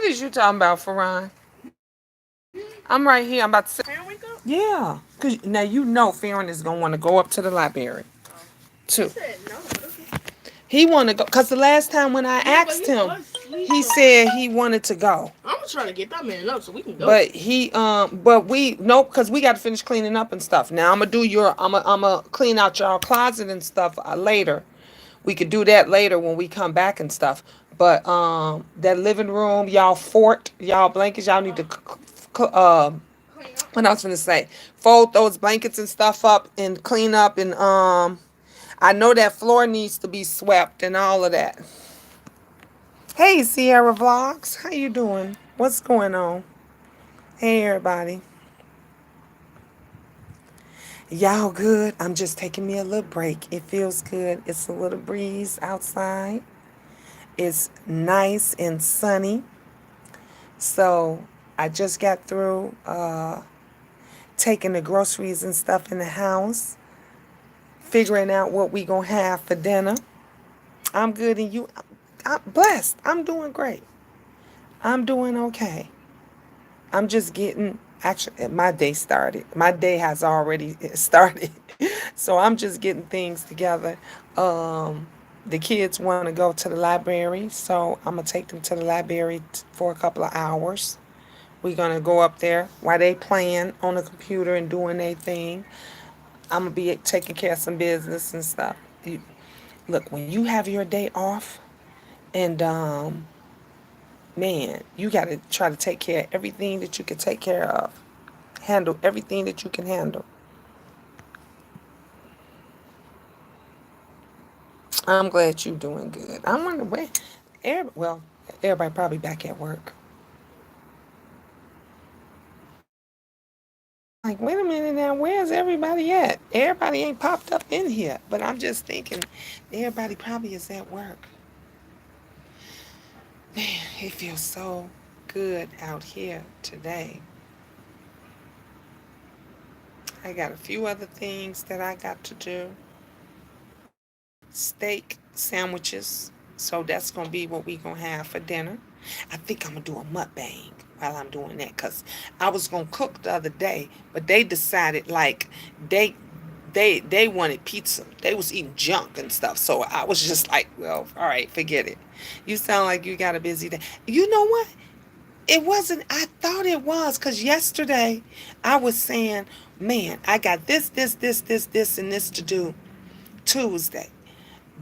is you talking about, Farron? I'm right here. I'm about to say. Farron wake up? Yeah. Cause now you know Farron is gonna want to go up to the library Oh. He too. said no, but okay. He want to go because the last time when I Yeah, but asked he him, was asleep he though. said he wanted to go. I'm trying to get that man up so we can go. But but we nope, because we got to finish cleaning up and stuff. Now I'm gonna clean out y'all closet and stuff later. We could do that later when we come back and stuff. But that living room, y'all blankets, y'all need to Clean up. what I was gonna say, fold those blankets and stuff up and clean up and I know that floor needs to be swept and all of that. Hey Sierra Vlogs, how you doing? What's going on? Hey everybody. Y'all good? I'm just taking me a little break. It feels good. It's a little breeze outside. It's nice and sunny. So I just got through taking the groceries and stuff in the house, figuring out what we gonna have for dinner. I'm good and you I'm blessed. I'm doing great. I'm doing okay. I'm just getting actually my day started. My day has already started. So I'm just getting things together. The kids want to go to the library, so I'm gonna take them to the library for a couple of hours. We're gonna go up there while they playing on the computer and doing their thing. I'm gonna be taking care of some business and stuff. Look, when you have your day off, and man, you gotta try to take care of everything that you can take care of. Handle everything that you can handle. I'm glad you're doing good. I wonder where, well, everybody probably back at work. I'm like, wait a minute now, where's everybody at? Everybody ain't popped up in here, but I'm just thinking everybody probably is at work. Man, it feels so good out here today. I got a few other things that I got to do. Steak sandwiches. So that's gonna be what we gonna have for dinner. I think I'm gonna do a mukbang while I'm doing that because I was gonna cook the other day, but they decided like they they wanted pizza. They was eating junk and stuff. So I was just like, well, all right, forget it. You sound like you got a busy day. You know what? It wasn't. I thought it was because yesterday I was saying, man, I got this, and this to do Tuesday.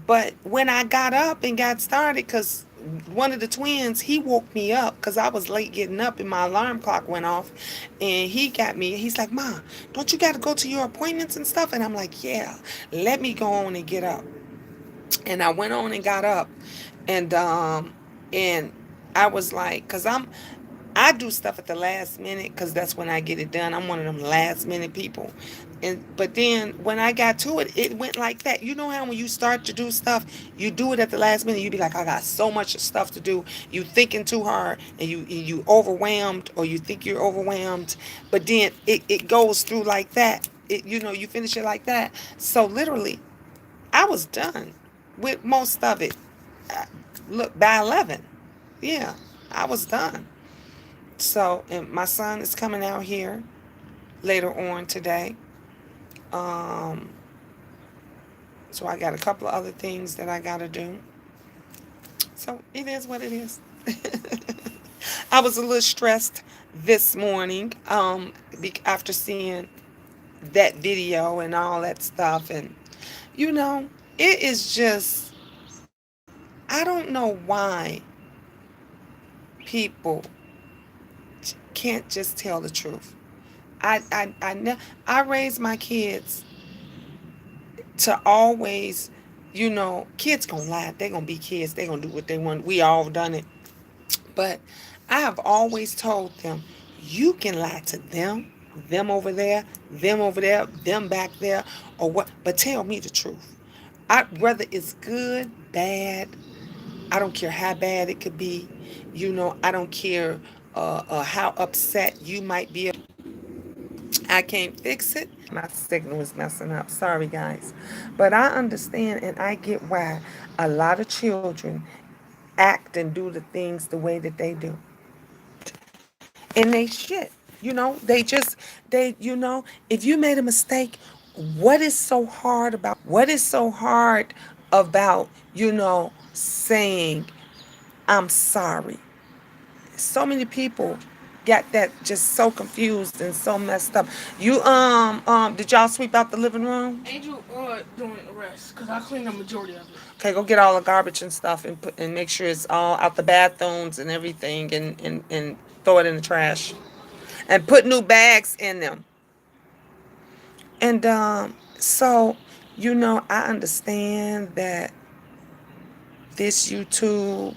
But when I got up and got started, because one of the twins, he woke me up because I was late getting up and my alarm clock went off. And he got me, he's like, Mom, don't you got to go to your appointments and stuff? And I'm like, yeah, let me go on and get up. And I went on and got up. And I was like, I do stuff at the last minute because that's when I get it done. I'm one of them last minute people. But then when I got to it, it went like that. You know how when you start to do stuff, you do it at the last minute. You be like, I got so much stuff to do. You thinking too hard, and you overwhelmed, or you think you're overwhelmed. But then it goes through like that. You finish it like that. So literally, I was done with most of it. Uh, Look, by 11, yeah, I was done. So, and my son is coming out here later on today. Um, so I got a couple of other things that I got to do. So it is what it is. I was a little stressed this morning after seeing that video and all that stuff. And, it is just, I don't know why people can't just tell the truth. I raised my kids to always, kids gonna lie. They gonna be kids. They gonna do what they want. We all done it. But I have always told them, you can lie to them over there, them back there, or what. But tell me the truth. Whether it's good, bad, I don't care how bad it could be. I don't care how upset you might be. I can't fix it. My signal is messing up. Sorry, guys. But I understand and I get why a lot of children act and do the things the way that they do. and they shit. If you made a mistake, what is so hard about, saying, I'm sorry? So many people got that just so confused and so messed up. Did y'all sweep out the living room? Angel doing the rest because I cleaned the majority of it. Okay, go get all the garbage and stuff and make sure it's all out the bathrooms and everything, and throw it in the trash and put new bags in them. And so, I understand that this YouTube,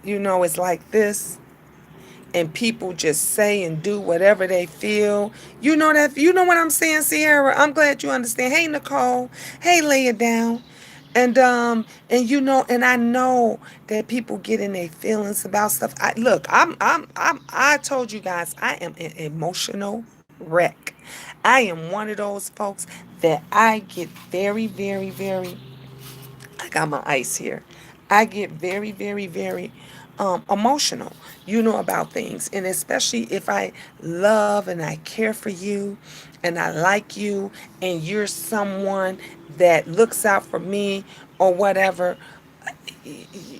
is like this, and people just say and do whatever they feel. You know what I'm saying, Sierra? I'm glad you understand. Hey, Nicole. Hey, lay it down. And I know that people get in their feelings about stuff. I told you guys I am an emotional wreck. I am one of those folks that I get very, very, very, I got my ice here. I get very, very, very emotional, about things. And especially if I love and I care for you and I like you and you're someone that looks out for me or whatever,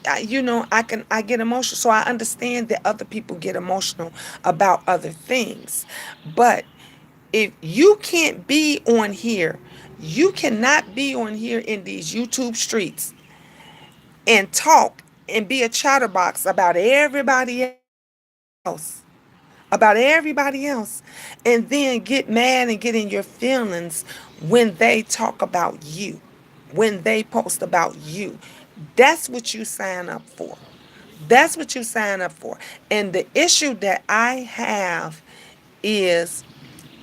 I get emotional. So I understand that other people get emotional about other things. But if you can't be on here, you cannot be on here in these YouTube streets and talk and be a chatterbox else, about everybody else, and then get mad and get in your feelings when they talk about you, when they post about you. That's what you sign up for. That's what you sign up for. And the issue that I have is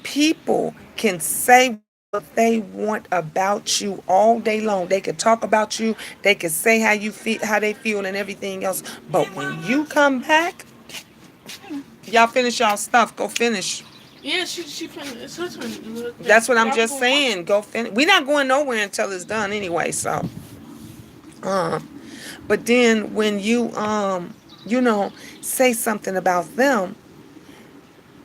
people can say what they want about you all day long. They can talk about you. They can say how you feel, how they feel, and everything else. But when you come back, y'all finish y'all stuff. Go finish. Yeah, she finna. It's her turn to do it. That's what I'm Y'all just go watch saying. it. Go finish. We're not going nowhere until it's done anyway. So, but then when you say something about them,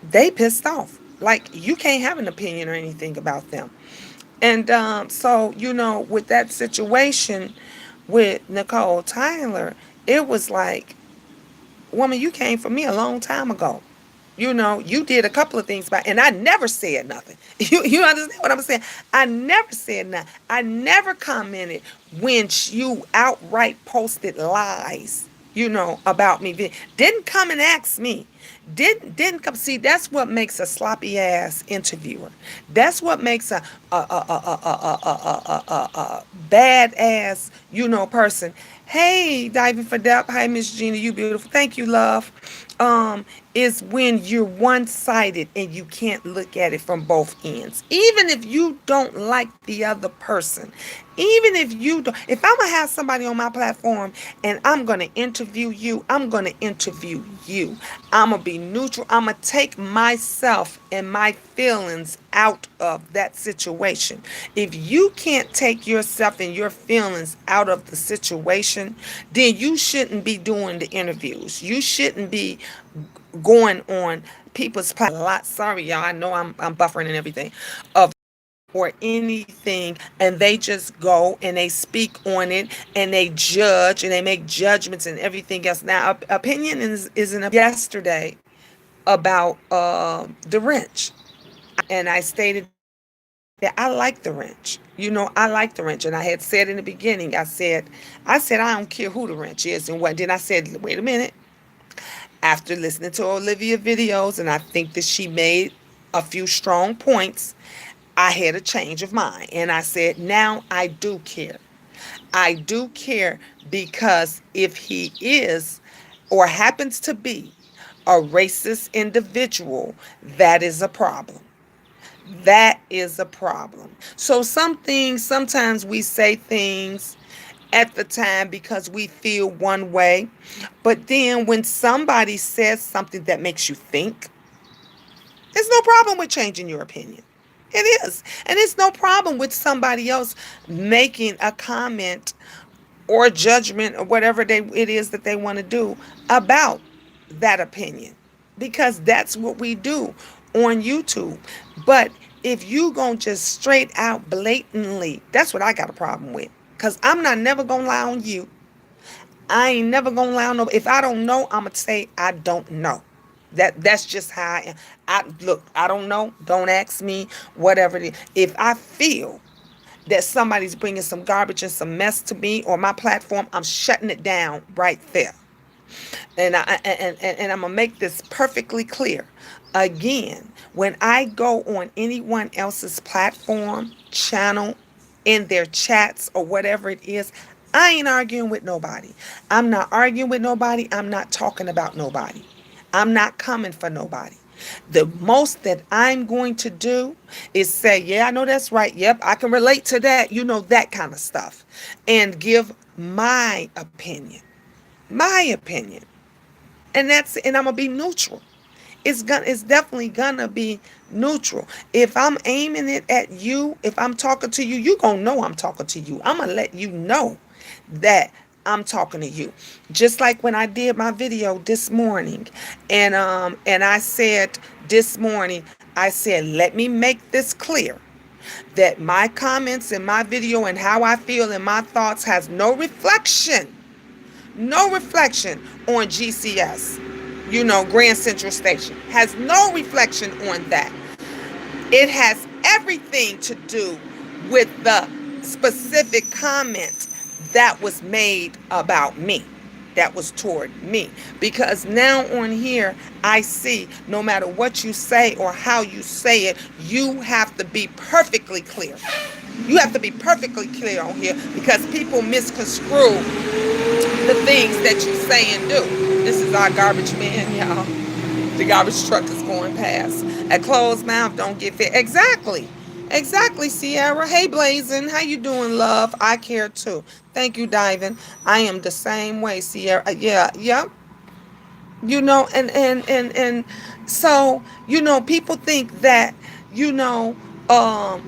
they pissed off. Like you can't have an opinion or anything about them. And so, with that situation with Nicole Tyler, it was like, woman, you came for me a long time ago. You did a couple of things and I never said nothing. You understand what I'm saying? I never said nothing. I never commented when you outright posted lies, about me. Didn't come and ask me. Didn't come. See, that's what makes a sloppy ass interviewer. That's what makes a bad ass, person. Hey, diving for depth. Hi, Miss Gina. You beautiful. Thank you, love. Is when you're one-sided and you can't look at it from both ends. Even if you don't like the other person, even if you don't, if I'm gonna have somebody on my platform and I'm gonna interview you, I'm gonna interview you. I'm gonna be neutral. I'm gonna take myself and my feelings out of that situation. If you can't take yourself and your feelings out of the situation, then you shouldn't be doing the interviews. You shouldn't be going on people's platform a lot. Sorry, y'all. I know I'm buffering and everything. Of or anything, and they just go and they speak on it and they judge and they make judgments and everything else. Now, opinion isn't yesterday about the wrench, and I stated that I like the wrench. I like the wrench, and I had said in the beginning, I said I don't care who the wrench is and what. Then I said, wait a minute. After listening to Olivia videos, and I think that she made a few strong points, I had a change of mind. And I said, now I do care. I do care because if he is or happens to be a racist individual, that is a problem. That is a problem. So some things, sometimes we say things at the time because we feel one way. But then when somebody says something that makes you think, there's no problem with changing your opinion. It is. And it's no problem with somebody else making a comment or judgment or whatever it is that they want to do about that opinion. because that's what we do on YouTube. But if you gonna just straight out blatantly, that's what I got a problem with. Cause I'm not never gonna lie on you. I ain't never gonna lie on no. If I don't know, I'm gonna say I don't know. That's just how I am. I look. I don't know. Don't ask me. Whatever it is. If I feel that somebody's bringing some garbage and some mess to me or my platform, I'm shutting it down right there. And I'm gonna make this perfectly clear. Again, when I go on anyone else's platform, channel, in their chats or whatever it is, I ain't arguing with nobody. I'm not arguing with nobody. I'm not talking about nobody. I'm not coming for nobody. The most that I'm going to do is say, yeah, I know that's right. Yep, I can relate to that. You know, that kind of stuff. And give my opinion. My opinion. And I'm gonna be neutral. It's definitely gonna be neutral. If I'm aiming it at you, if I'm talking to you, you gonna know I'm talking to you. I'm gonna let you know that I'm talking to you. Just like when I did my video this morning, and I said this morning, I said, let me make this clear that my comments in my video and how I feel and my thoughts has no reflection on GCS, Grand Central Station. Has no reflection on that. It has everything to do with the specific comment that was made about me, that was toward me. Because now on here, I see no matter what you say or how you say it, you have to be perfectly clear. You have to be perfectly clear on here because people misconstrue the things that you say and do. This is our garbage man, y'all. The garbage truck is going past. A closed mouth don't get fed. Exactly, Sierra. Hey, Blazing. How you doing, love? I care too. Thank you, Diving. I am the same way, Sierra. Yeah. And so, people think that, you know, um,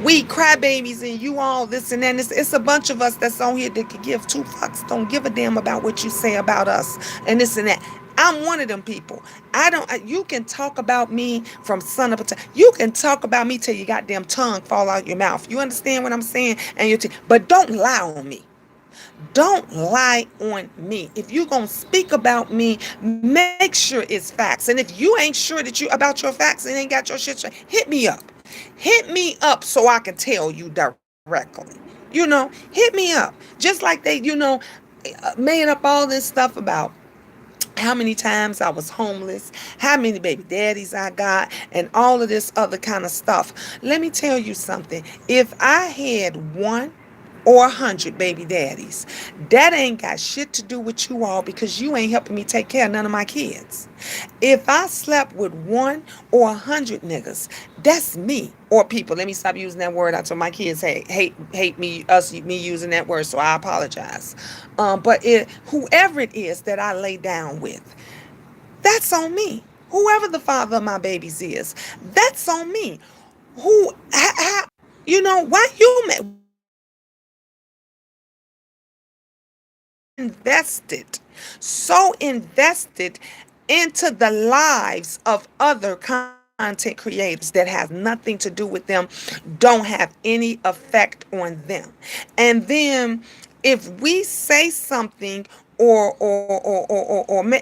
we crybabies and you all this and that. It's a bunch of us that's on here that could give two fucks, don't give a damn about what you say about us and this and that. I'm one of them people. You can talk about me from sun up until, you can talk about me till your goddamn tongue fall out your mouth. You understand what I'm saying? But don't lie on me. Don't lie on me. If you gonna speak about me, make sure it's facts. And if you ain't sure that you about your facts and ain't got your shit straight, hit me up. Hit me up so I can tell you directly. Hit me up. Just like they, made up all this stuff about how many times I was homeless, how many baby daddies I got, and all of this other kind of stuff. Let me tell you something. If I had one or 100 baby daddies, that ain't got shit to do with you all because you ain't helping me take care of none of my kids. If I slept with one or 100 niggas, that's me or people. Let me stop using that word. I told my kids, hey, hate me using that word, so I apologize. But whoever it is that I lay down with, that's on me. Whoever the father of my babies is, that's on me. Why invested into the lives of other content creators that has nothing to do with them, don't have any effect on them. And then if we say something or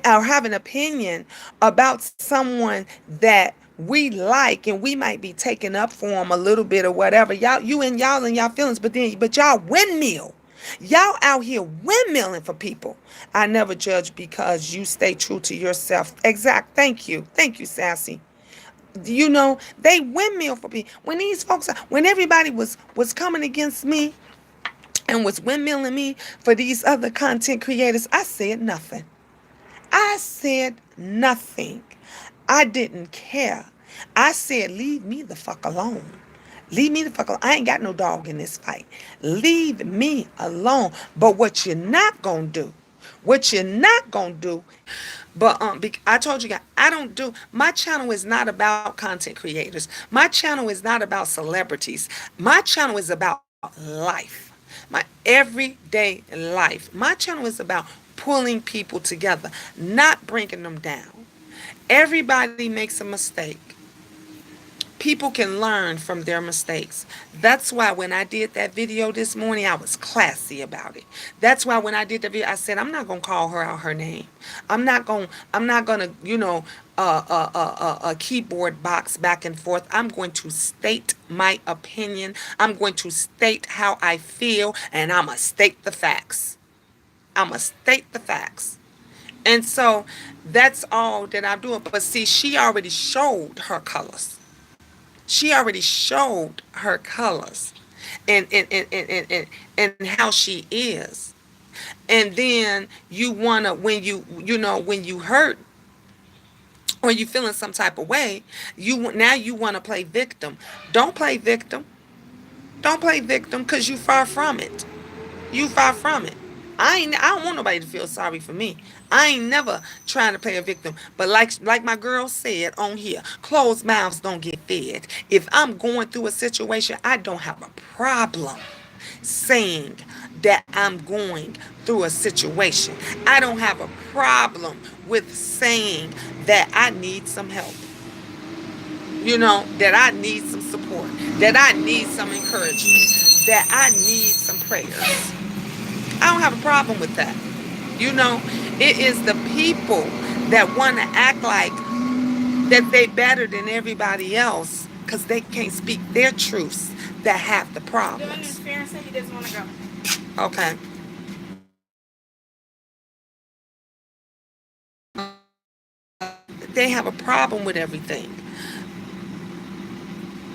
have an opinion about someone that we like and we might be taking up for them a little bit or whatever, y'all and y'all feelings, but y'all windmill. Y'all out here windmilling for people. I never judge because you stay true to yourself. Exact. Thank you. Thank you, Sassy. They windmill for people. When everybody was coming against me and was windmilling me for these other content creators, I said nothing. I didn't care. I said, leave me the fuck alone. Leave me the fuck alone. I ain't got no dog in this fight. Leave me alone. But what you're not going to do, but I told you guys, my channel is not about content creators. My channel is not about celebrities. My channel is about life. My everyday life. My channel is about pulling people together, not bringing them down. Everybody makes a mistake. People can learn from their mistakes. That's why when I did that video this morning, I was classy about it. That's why when I did the video, I said I'm not gonna call her out her name. I'm not gonna a keyboard box back and forth. I'm going to state my opinion. I'm going to state how I feel, and I'm gonna state the facts. I'm gonna state the facts. And so that's all that I'm doing. But see, she already showed her colors. She already showed her colors and how she is. And then you wanna when when you hurt or you feeling some type of way, now you wanna play victim. Don't play victim. Don't play victim because you far from it. You far from it. I don't want nobody to feel sorry for me. I ain't never trying to play a victim. But like my girl said on here, closed mouths don't get fed. If I'm going through a situation, I don't have a problem saying that I'm going through a situation. I don't have a problem with saying that I need some help. That I need some support, that I need some encouragement, that I need some prayers. I don't have a problem with that. It is the people that want to act like that they better than everybody else because they can't speak their truths that have the problems. Farron said he doesn't want to go. Okay. They have a problem with everything.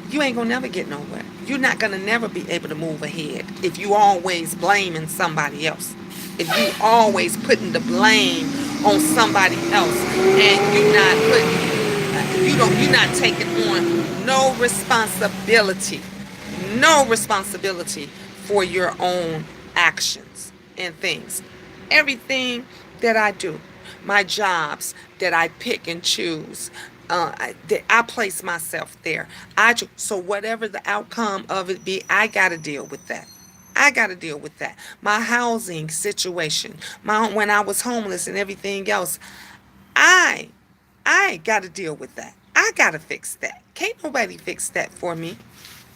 You ain't gonna never get nowhere. You're not gonna never be able to move ahead if you always blaming somebody else. If you always putting the blame on somebody else and you're not taking on no responsibility for your own actions and things. Everything that I do, my jobs that I pick and choose, I place myself there. So whatever the outcome of it be, I got to deal with that. I got to deal with that. My housing situation, when I was homeless and everything else, I I got to deal with that. I got to fix that. Can't nobody fix that for me.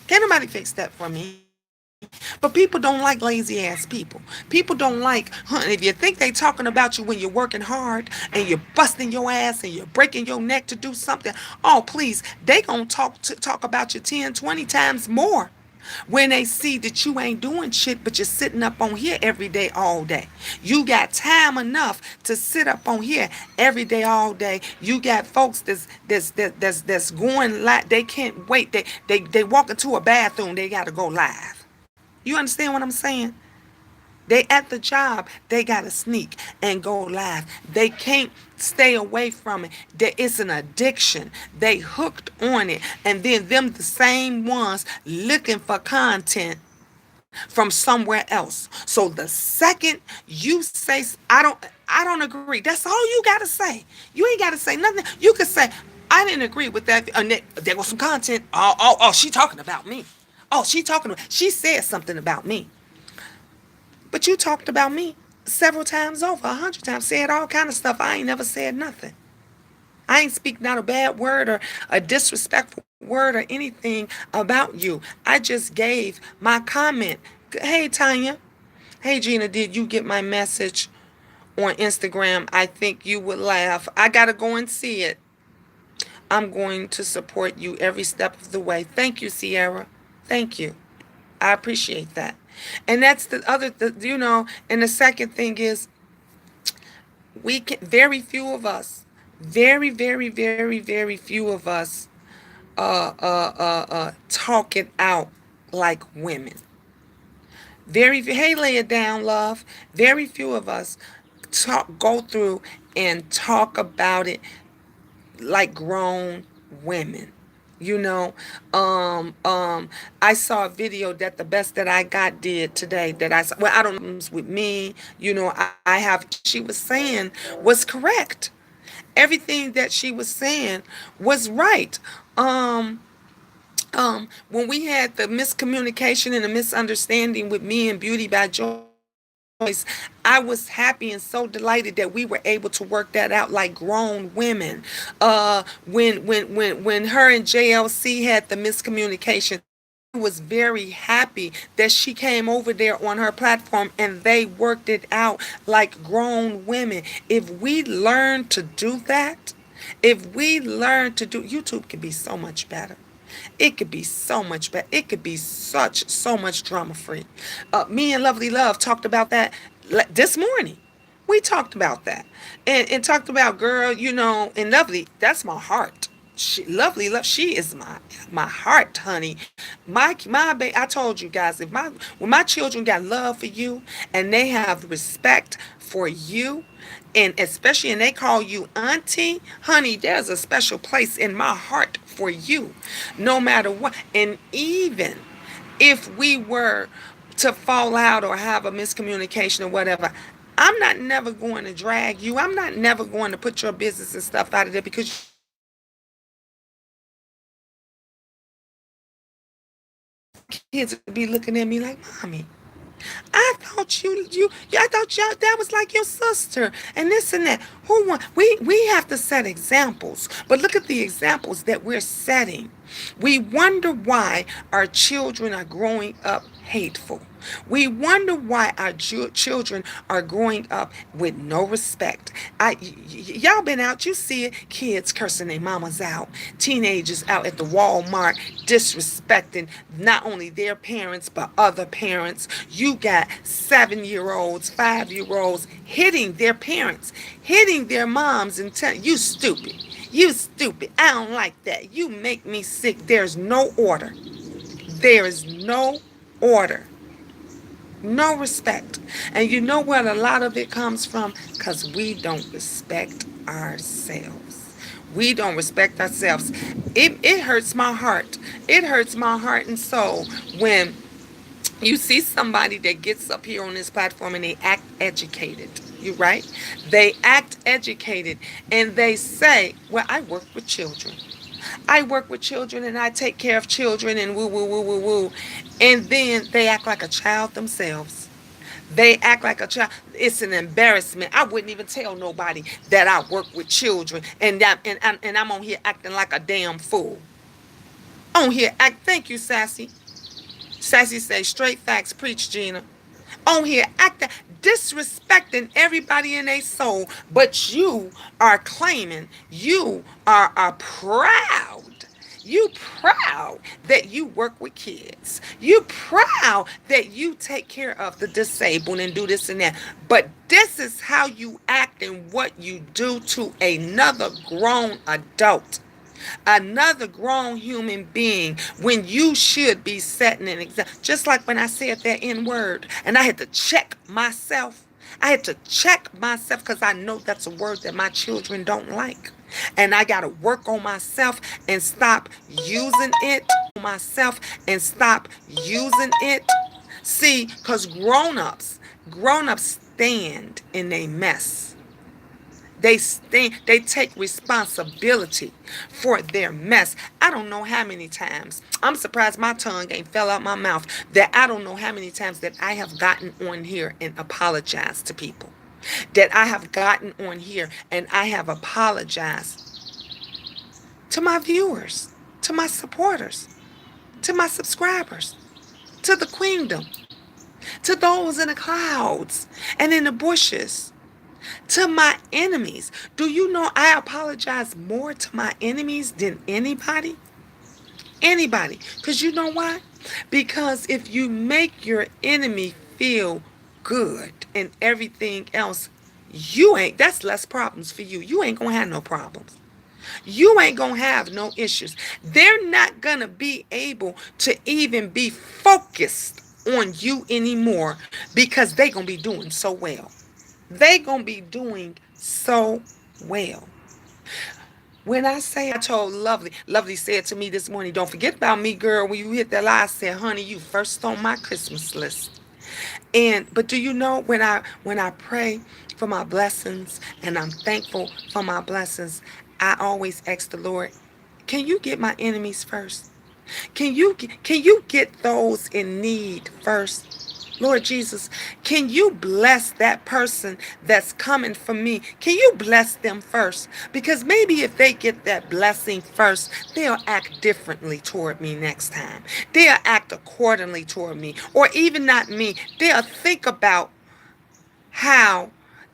Can't nobody fix that for me. But people don't like lazy ass people. People don't like, if you think they talking about you when you're working hard and you're busting your ass and you're breaking your neck to do something, oh please, they gonna talk about you 10, 20 times more when they see that you ain't doing shit but you're sitting up on here every day all day. You got time enough to sit up on here every day all day. You got folks that's going live. They can't wait. They walk into a bathroom, they gotta go live. You understand what I'm saying? They at the job, they gotta sneak and go live. They can't stay away from it. It's an addiction. They hooked on it. And then them the same ones looking for content from somewhere else. So the second you say I don't agree. That's all you gotta say. You ain't gotta say nothing. You could say, I didn't agree with that. There was some content. Oh, she talking about me. Oh, she said something about me. But you talked about me several times over, 100 times, said all kind of stuff. I ain't never said nothing. I ain't speak not a bad word or a disrespectful word or anything about you. I just gave my comment. Hey, Tanya. Hey, Gina, did you get my message on Instagram? I think you would laugh. I got to go and see it. I'm going to support you every step of the way. Thank you, Sierra. Thank you. I appreciate that. And that's and the second thing is very few of us, very, very, very, very few of us talk it out like women. Hey, lay it down, love. Very few of us go through and talk about it like grown women. I saw a video that the best that I got did today that I saw. Well, I don't know with me. I have. She was saying was correct. Everything that she was saying was right. When we had the miscommunication and the misunderstanding with me and Beauty by Joy, choice. I was happy and so delighted that we were able to work that out like grown women. When her and JLC had the miscommunication, I was very happy that she came over there on her platform and they worked it out like grown women. If we learn to do that, if we learn to do, YouTube can be so much better. It could be so much better. It could be so much drama free. Me and Lovely Love talked about that this morning. We talked about that and talked about, girl, and Lovely, that's my heart. Lovely Love, she is my heart, honey. I told you guys, when my children got love for you and they have respect for you, and they call you auntie, honey, there's a special place in my heart for you, no matter what. And even if we were to fall out or have a miscommunication or whatever, I'm not never going to drag you. I'm not never going to put your business and stuff out of there, because kids would be looking at me like, mommy, I thought y'all that was like your sister and this and that. Who want? We have to set examples, but look at the examples that we're setting. We wonder why our children are growing up hateful. We wonder why our children are growing up with no respect. Y'all been out, you see it, kids cursing their mamas out, teenagers out at the Walmart disrespecting not only their parents but other parents. You got 7-year-olds, 5-year-olds hitting their parents, hitting their moms and telling you stupid. You stupid. I don't like that. You make me sick. There's no order. There is no order. No respect. And you know what a lot of it comes from? Because we don't respect ourselves. We don't respect ourselves. It hurts my heart. It hurts my heart and soul when you see somebody that gets up here on this platform and they act educated. You right? They act educated and they say, well, I work with children. I work with children and I take care of children and woo, woo, woo, woo, woo. And then they act like a child themselves. They act like a child. It's an embarrassment. I wouldn't even tell nobody that I work with children and I'm on here acting like a damn fool. On here, thank you, Sassy. Sassy say, straight facts, preach, Gina. On here, acting, disrespecting everybody in their soul, but you are claiming, are proud. You proud that you work with kids. You proud that you take care of the disabled and do this and that. But this is how you act and what you do to another grown adult. Another grown human being, when you should be setting an example. Just like when I said that N word and I had to check myself. I had to check myself because I know that's a word that my children don't like. And I got to work on myself and stop using it. Myself and stop using it. See, because grown-ups stand in a mess. They take responsibility for their mess. I don't know how many times. I'm surprised my tongue ain't fell out my mouth. That I don't know how many times that I have gotten on here and apologized to people. That I have gotten on here and I have apologized to my viewers, to my supporters, to my subscribers, to the queendom, to those in the clouds and in the bushes, to my enemies. Do you know I apologize more to my enemies than anybody? Anybody. Because you know why? Because if you make your enemy feel good and everything else, that's less problems for you. You ain't going to have no problems. You ain't going to have no issues. They're not going to be able to even be focused on you anymore because they going to be doing so well. They going to be doing so well. When I told Lovely said to me this morning, don't forget about me, girl. When you hit that line, I said, honey, you first on my Christmas list. But do you know when I pray for my blessings and I'm thankful for my blessings, I always ask the Lord, can you get my enemies first? Can you get those in need first? Lord Jesus, can you bless that person that's coming from me? Can you bless them first? Because maybe if they get that blessing first, they'll act differently toward me next time. They'll act accordingly toward me. Or even not me, they'll think about how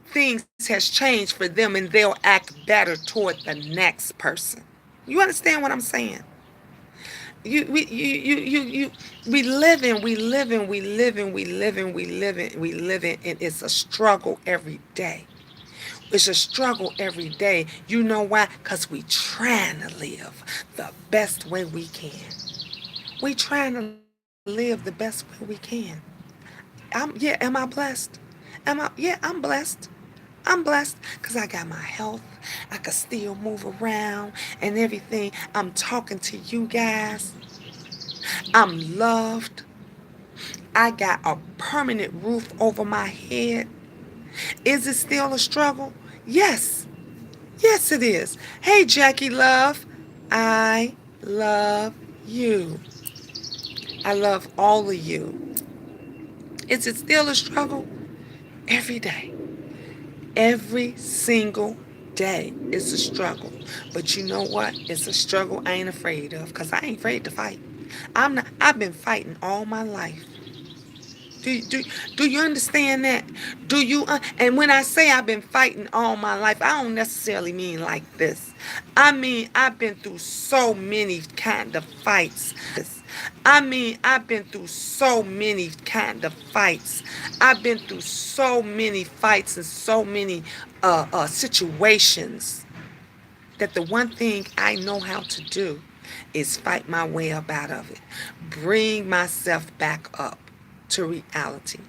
things has changed for them and they'll act better toward the next person. You understand what I'm saying? We live in, and it's a struggle every day. It's a struggle every day. You know why? Because we trying to live the best way we can. We trying to live the best way we can. Am I blessed? I'm blessed. I'm blessed because I got my health. I can still move around and everything. I'm talking to you guys. I'm loved. I got a permanent roof over my head. Is it still a struggle? Yes. Yes, it is. Hey, Jackie Love. I love you. I love all of you. Is it still a struggle? Every day. Every single day is a struggle. But you know what? It's a struggle I ain't afraid of because I ain't afraid to fight. I've been fighting all my life. Do, do, do you understand that? Do you? And when I say I've been fighting all my life, I don't necessarily mean like this. I mean, I've been through so many kind of fights. I mean, I've been through so many kind of fights. I've been through so many fights and so many situations that the one thing I know how to do is fight my way up out of it. Bring myself back up to reality.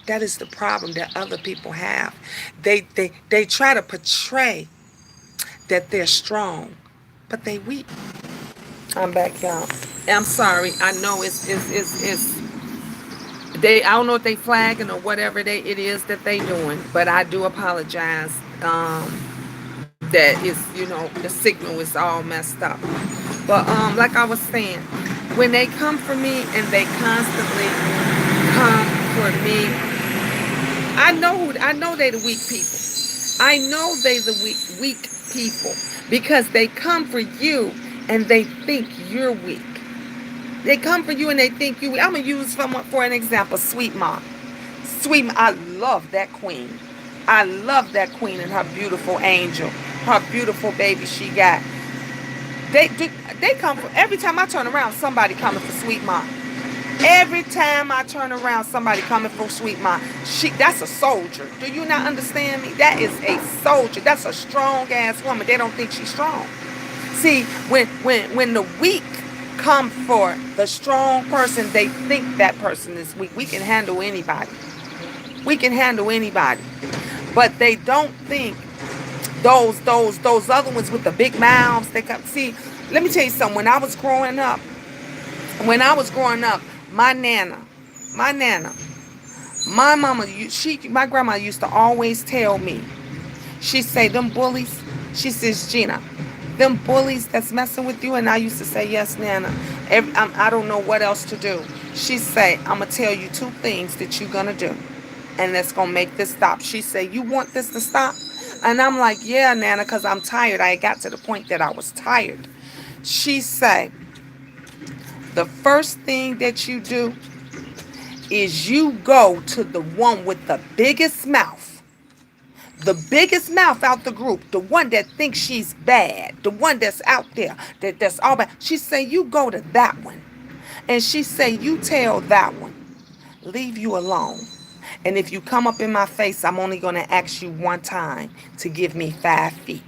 That is the problem that other people have. They try to portray that they're strong, but they weak. I'm back, y'all. I'm sorry. I know it's they. I don't know if they flagging or whatever it is that they doing, but I do apologize. That is, the signal is all messed up. But like I was saying, when they come for me and they constantly come for me, I know they the weak people. I know they the weak people because they come for you and they think you're weak. They come for you and they think you weak. I'm gonna use for an example, Sweet Mom. Sweet Mom, I love that queen. I love that queen and her beautiful angel, her beautiful baby she got. They come for every time I turn around, somebody coming for Sweet Mom. Every time I turn around, somebody coming for Sweet Mom. That's a soldier. Do you not understand me? That is a soldier. That's a strong ass woman. They don't think she's strong. See, when the weak come for the strong person, they think that person is weak. We can handle anybody. We can handle anybody. But they don't think those other ones with the big mouths, they come. See, let me tell you something. When I was growing up, my nana, my mama, my grandma used to always tell me, she say, them bullies, she says, Gina, them bullies that's messing with you. And I used to say, yes, Nana. I don't know what else to do. She say, I'm going to tell you two things that you're going to do. And that's going to make this stop. She say, you want this to stop? And I'm like, yeah, Nana, because I'm tired. I got to the point that I was tired. She say, the first thing that you do is you go to the one with the biggest mouth. The biggest mouth out the group, the one that thinks she's bad, the one that's out there, that's all bad. She say, you go to that one. And she say, you tell that one, leave you alone. And if you come up in my face, I'm only going to ask you one time to give me 5 feet.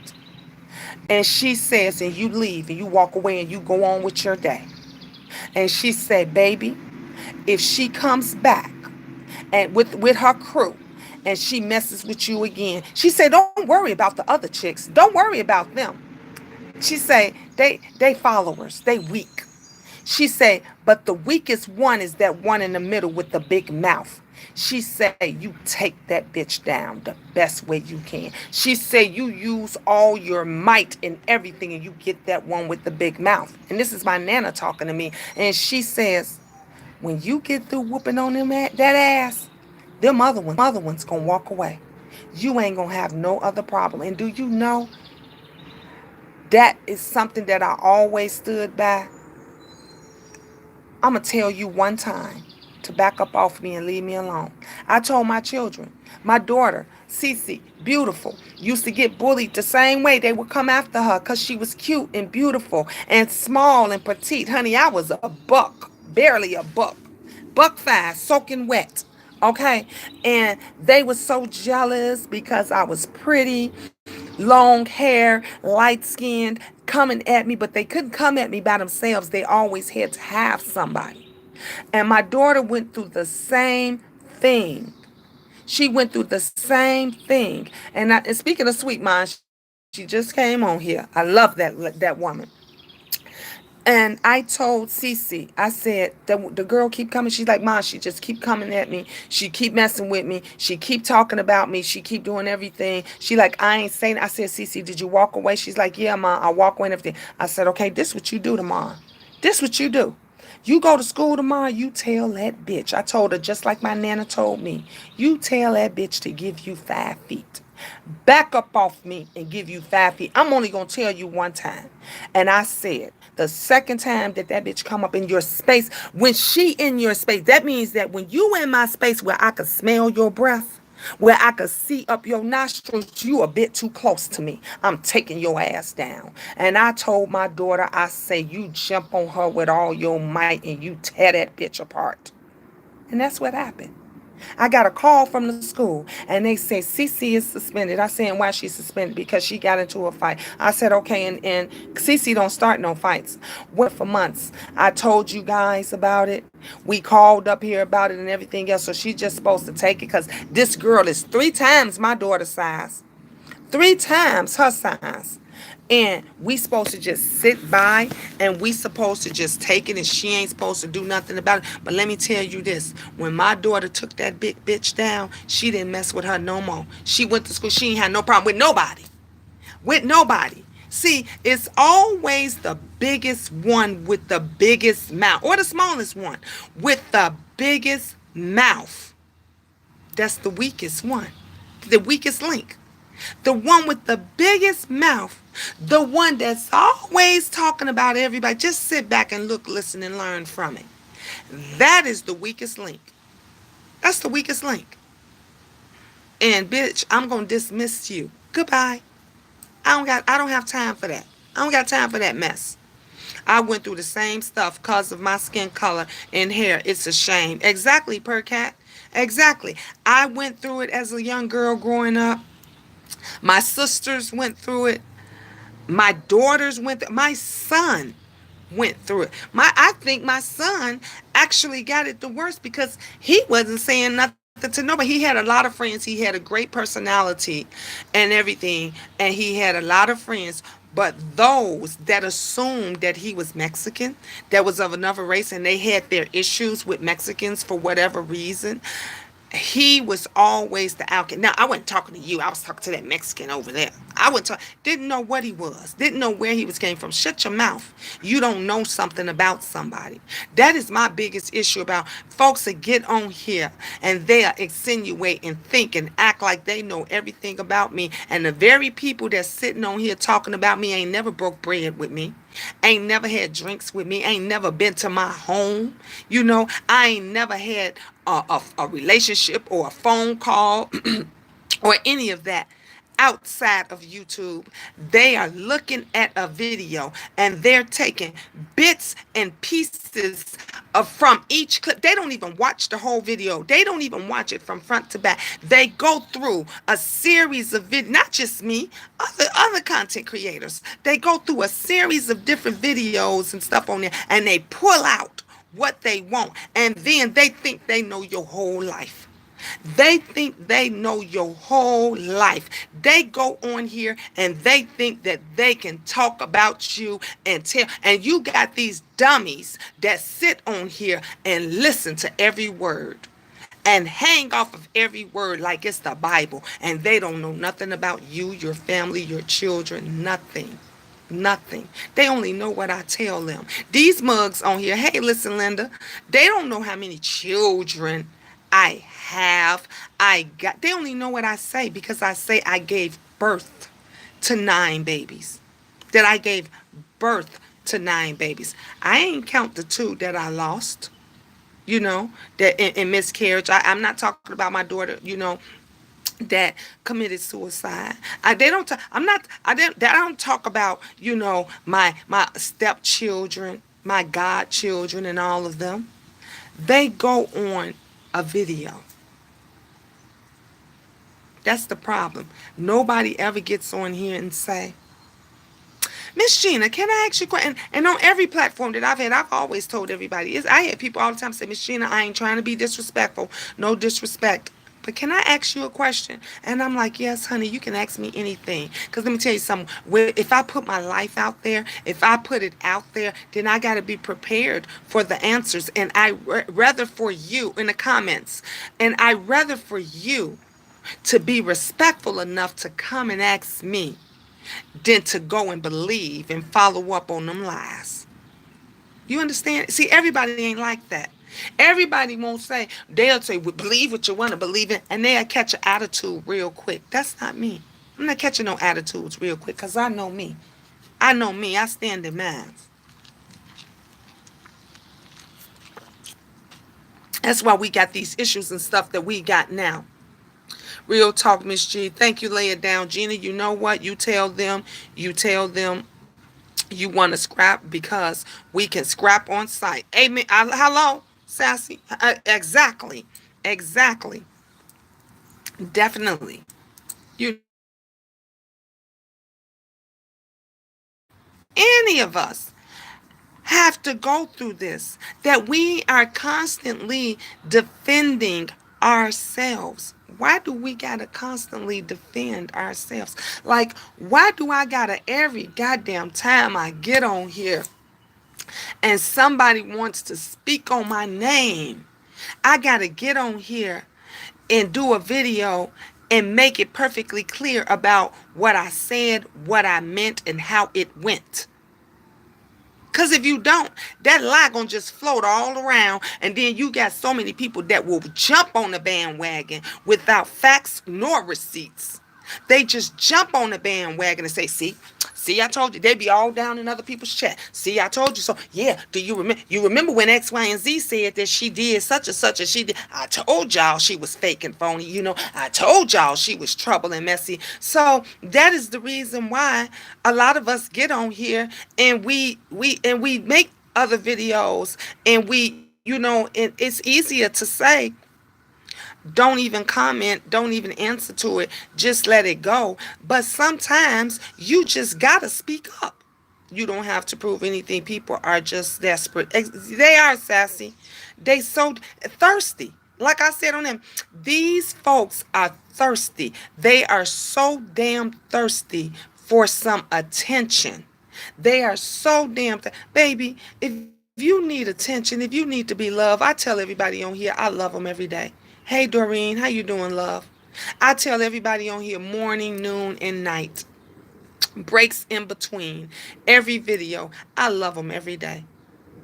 And she says, and you leave and you walk away and you go on with your day. And she said, baby, if she comes back and with her crew and she messes with you again, she said, don't worry about the other chicks. Don't worry about them. She say, they followers, they weak. She say, but the weakest one is that one in the middle with the big mouth. She say, you take that bitch down the best way you can. She say, you use all your might and everything and you get that one with the big mouth. And this is my Nana talking to me. And she says, when you get through whooping on that ass, them other ones gonna walk away. You ain't gonna have no other problem. And do you know that is something that I always stood by? I'm going to tell you one time to back up off me and leave me alone. I told my children, my daughter, Cece, beautiful, used to get bullied the same way. They would come after her because she was cute and beautiful and small and petite. Honey, I was a buck, barely a buck. Buck fast, soaking wet. Okay? And they were so jealous because I was pretty, long hair, light skinned, coming at me, but they couldn't come at me by themselves. They always had to have somebody. And my daughter went through the same thing. She went through the same thing. And speaking of sweet mind, she just came on here. I love that woman. And I told Cece, I said, the girl keep coming. She's like, Mom, she just keep coming at me. She keep messing with me. She keep talking about me. She keep doing everything. She like, I ain't saying. I said, Cece, did you walk away? She's like, yeah, Mom, I walk away and everything. I said, okay, this what you do tomorrow. This what you do. You go to school tomorrow, you tell that bitch. I told her just like my Nana told me. You tell that bitch to give you 5 feet. Back up off me and give you 5 feet. I'm only going to tell you one time. And I said, the second time that bitch come up in your space, when she in your space, that means that when you in my space where I could smell your breath, where I could see up your nostrils, you a bit too close to me. I'm taking your ass down. And I told my daughter, I say, you jump on her with all your might and you tear that bitch apart. And that's what happened. I got a call from the school and they say Cece is suspended. I said, why she suspended? Because she got into a fight. I said, okay, and Cece don't start no fights. Went for months. I told you guys about it. We called up here about it and everything else. So she's just supposed to take it because this girl is 3 times my daughter's size. 3 times her size. And we supposed to just sit by and we supposed to just take it and she ain't supposed to do nothing about it. But let me tell you this. When my daughter took that big bitch down, she didn't mess with her no more. She went to school. She ain't had no problem with nobody. With nobody. See, it's always the biggest one with the biggest mouth. Or the smallest one with the biggest mouth. That's the weakest one. The weakest link. The one with the biggest mouth. The one that's always talking about everybody. Just sit back and look, listen, and learn from it. That is the weakest link. That's the weakest link. And bitch, I'm gonna dismiss you. Goodbye. I don't have time for that. I don't got time for that mess. I went through the same stuff because of my skin color and hair. It's a shame. Exactly, Percat. Exactly. I went through it as a young girl growing up. My sisters went through it. My daughters went through it. My son went through it. I think my son actually got it the worst because he wasn't saying nothing to nobody. He had a lot of friends. He had a great personality and everything. And he had a lot of friends. But those that assumed that he was Mexican, that was of another race, and they had their issues with Mexicans for whatever reason, he was always the outcast. Now, I wasn't talking to you. I was talking to that Mexican over there. Didn't know what he was. Didn't know where he was came from. Shut your mouth. You don't know something about somebody. That is my biggest issue about folks that get on here and they insinuate and think and act like they know everything about me. And the very people that's sitting on here talking about me ain't never broke bread with me. Ain't never had drinks with me. Ain't never been to my home. You know, I ain't never had a relationship or a phone call or any of that outside of YouTube. They are looking at a video and they're taking bits and pieces from each clip. They don't even watch the whole video. They don't even watch it from front to back. They go through a series of videos, not just me, other content creators. They go through a series of different videos and stuff on there and they pull out what they want. And then they think they know your whole life. They think they know your whole life. They go on here and they think that they can talk about you and tell. And you got these dummies that sit on here and listen to every word and hang off of every word like it's the Bible. And they don't know nothing about you, your family, your children, nothing. Nothing. They only know what I tell them. These mugs on here, hey, listen, Linda, they don't know how many children I have. They only know what I say because I say I gave birth to 9 babies. That I gave birth to 9 babies. I ain't count the 2 that I lost, that in miscarriage. I'm not talking about my daughter, that committed suicide. They don't. I'm not. I don't talk about my stepchildren, my godchildren, and all of them. They go on a video. That's the problem. Nobody ever gets on here and say, Miss Gina, can I ask you a question? And on every platform that I've had, I've always told everybody, I had people all the time say, Miss Gina, I ain't trying to be disrespectful. No disrespect. But can I ask you a question? And I'm like, yes, honey, you can ask me anything. Because let me tell you something. If I put my life out there, if I put it out there, then I got to be prepared for the answers. And I rather for you in the comments. And I rather for you to be respectful enough to come and ask me than to go and believe and follow up on them lies. You understand? See, everybody ain't like that. Everybody won't say, they'll say, well, believe what you want to believe in, and they'll catch an attitude real quick. That's not me. I'm not catching no attitudes real quick because I know me. I know me. I stand in mine. That's why we got these issues and stuff that we got now. Real talk, Miss G. Thank you, lay it down. Gina, you know what? You tell them you want to scrap because we can scrap on site. Amen. Hello, Sassy. Exactly. Exactly. Definitely. You any of us have to go through this, that we are constantly defending ourselves. Why do we gotta constantly defend ourselves? Like, why do I gotta every goddamn time I get on here and somebody wants to speak on my name, I gotta get on here and do a video and make it perfectly clear about what I said, what I meant, and how it went? Because if you don't, that lie gonna just float all around, and then you got so many people that will jump on the bandwagon without facts nor receipts. They just jump on the bandwagon and say, see, I told you. They be all down in other people's chat. See, I told you so. Yeah, do you remember? You remember when X, Y, and Z said that she did such and such, and she did. I told y'all she was fake and phony. I told y'all she was trouble and messy. So that is the reason why a lot of us get on here and we make other videos, and and it's easier to say, don't even comment, don't even answer to it, just let it go. But sometimes you just gotta speak up. You don't have to prove anything. People are just desperate. They are, Sassy. They so thirsty. Like I said on them, these folks are thirsty. They are so damn thirsty for some attention. They are so damn baby, if you need attention, if you need to be loved, I tell everybody on here I love them every day. Hey, Doreen, how you doing, love? I tell everybody on here morning, noon, and night. Breaks in between. Every video. I love them every day.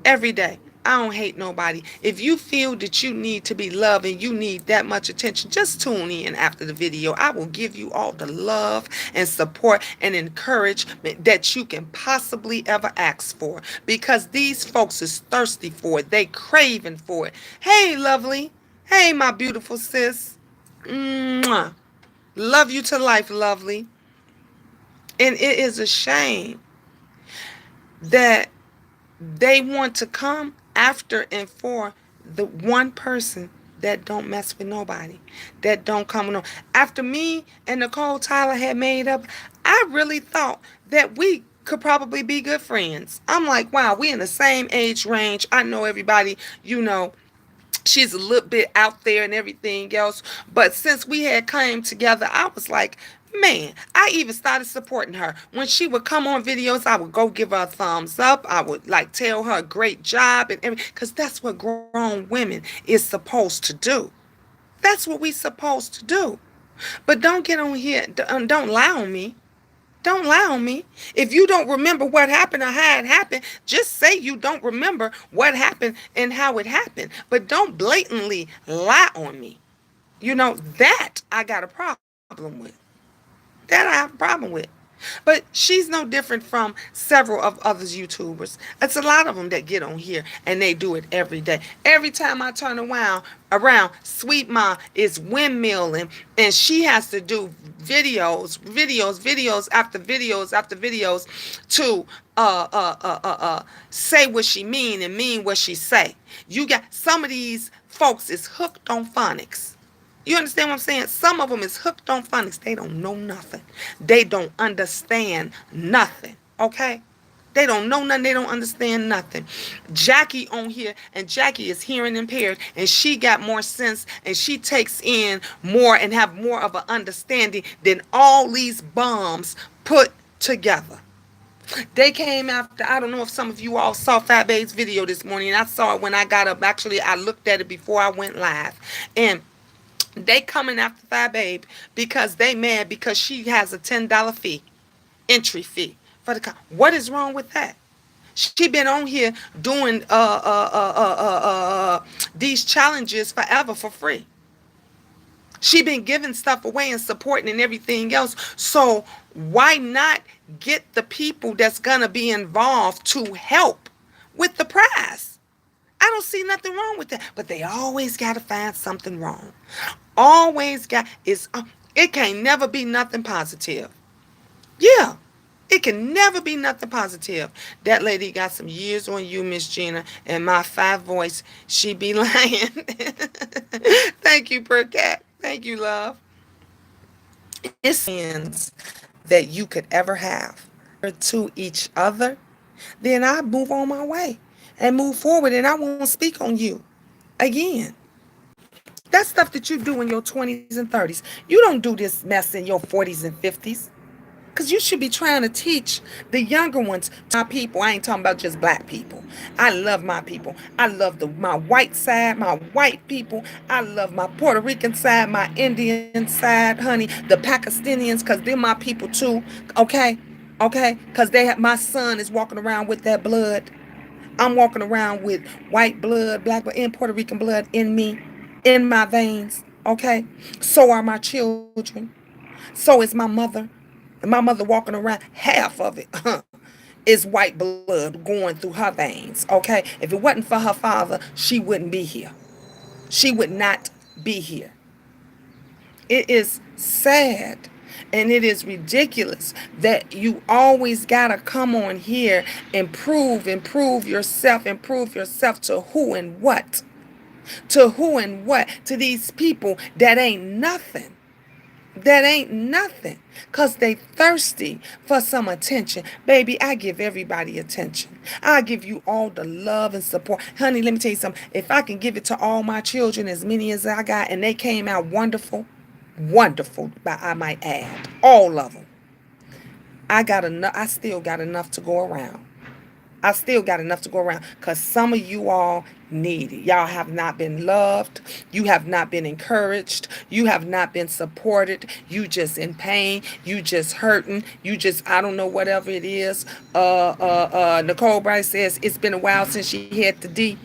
Every day. I don't hate nobody. If you feel that you need to be loved and you need that much attention, just tune in after the video. I will give you all the love and support and encouragement that you can possibly ever ask for, because these folks is thirsty for it. They craving for it. Hey, lovely. Hey, my beautiful sis. Mwah. Love you to life, lovely. And it is a shame that they want to come after and for the one person that don't mess with nobody, that don't come on. After me and Nicole Tyler had made up, I really thought that we could probably be good friends. I'm like, wow, we in the same age range. I know everybody, she's a little bit out there and everything else. But since we had came together, I was like, man, I even started supporting her. When she would come on videos, I would go give her a thumbs up. I would tell her a great job and everything, because that's what grown women is supposed to do. That's what we supposed to do. But don't get on here, don't lie on me. Don't lie on me. If you don't remember what happened or how it happened, just say you don't remember what happened and how it happened. But don't blatantly lie on me. That I got a problem with. That I have a problem with. But she's no different from several of other YouTubers. It's a lot of them that get on here and they do it every day. Every time I turn around, Sweet Ma is windmilling and she has to do videos after videos after videos to say what she mean and mean what she say. You got some of these folks is hooked on phonics. You understand what I'm saying? Some of them is hooked on phonics. They don't know nothing. They don't understand nothing. Okay? They don't know nothing. They don't understand nothing. Jackie on here, and Jackie is hearing impaired, and she got more sense, and she takes in more and have more of an understanding than all these bums put together. They came after, I don't know if some of you all saw Fat Babe's video this morning. I saw it when I got up. Actually, I looked at it before I went live. And they coming after Fat Babe because they mad because she has a $10 fee, entry fee for the. What is wrong with that? She been on here doing these challenges forever for free. She been giving stuff away and supporting and everything else. So why not get the people that's gonna be involved to help with the prize? I don't see nothing wrong with that. But they always got to find something wrong. Always got, it can't never be nothing positive. Yeah, it can never be nothing positive. That lady got some years on you, Miss Gina, and my 5 voice, she be lying. Thank you, Percat. Thank you, love. It's sins that you could ever have to each other, then I move on my way and move forward, and I won't speak on you again. That's stuff that you do in your 20s and 30s. You don't do this mess in your 40s and 50s. Because you should be trying to teach the younger ones, my people. I ain't talking about just black people. I love my people. I love my white side, my white people. I love my Puerto Rican side, my Indian side, honey. The Pakistanians, because they're my people too. Okay? Okay? Because my son is walking around with that blood. I'm walking around with white blood, black blood, and Puerto Rican blood in me, in my veins. Okay? So are my children. So is my mother. And my mother walking around, half of it is white blood going through her veins. Okay? If it wasn't for her father, she wouldn't be here. She would not be here. It is sad. And it is ridiculous that you always got to come on here and prove yourself to who and what? To who and what? To these people that ain't nothing. That ain't nothing. Because they thirsty for some attention. Baby, I give everybody attention. I give you all the love and support. Honey, let me tell you something. If I can give it to all my children, as many as I got, and they came out wonderful, but I might add, all of them. I still got enough to go around. Because some of you all need it. Y'all have not been loved. You have not been encouraged. You have not been supported. You just in pain. You just hurting. You just, I don't know, whatever it is. Nicole Bryce says it's been a while since she had the D.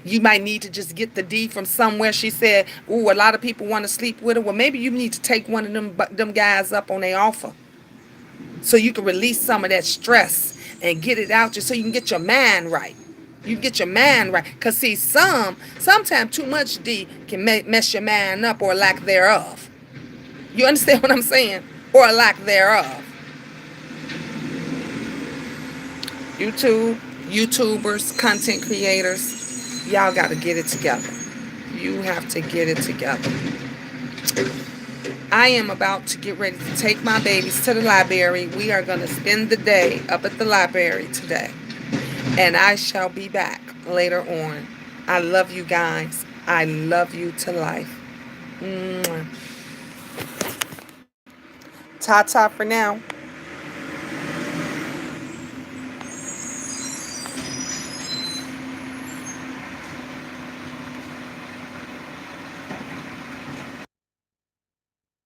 You might need to just get the D from somewhere. She said, ooh, a lot of people want to sleep with her. Well, maybe you need to take one of them guys up on their offer so you can release some of that stress and get it out just so you can get your mind right. You get your mind right. Because, see, sometimes too much D can mess your mind up, or lack thereof. You understand what I'm saying? Or lack thereof. YouTubers, content creators, y'all got to get it together. You have to get it together. I am about to get ready to take my babies to the library. We are going to spend the day up at the library today. And I shall be back later on. I love you guys. I love you to life. Mwah. Ta-ta for now.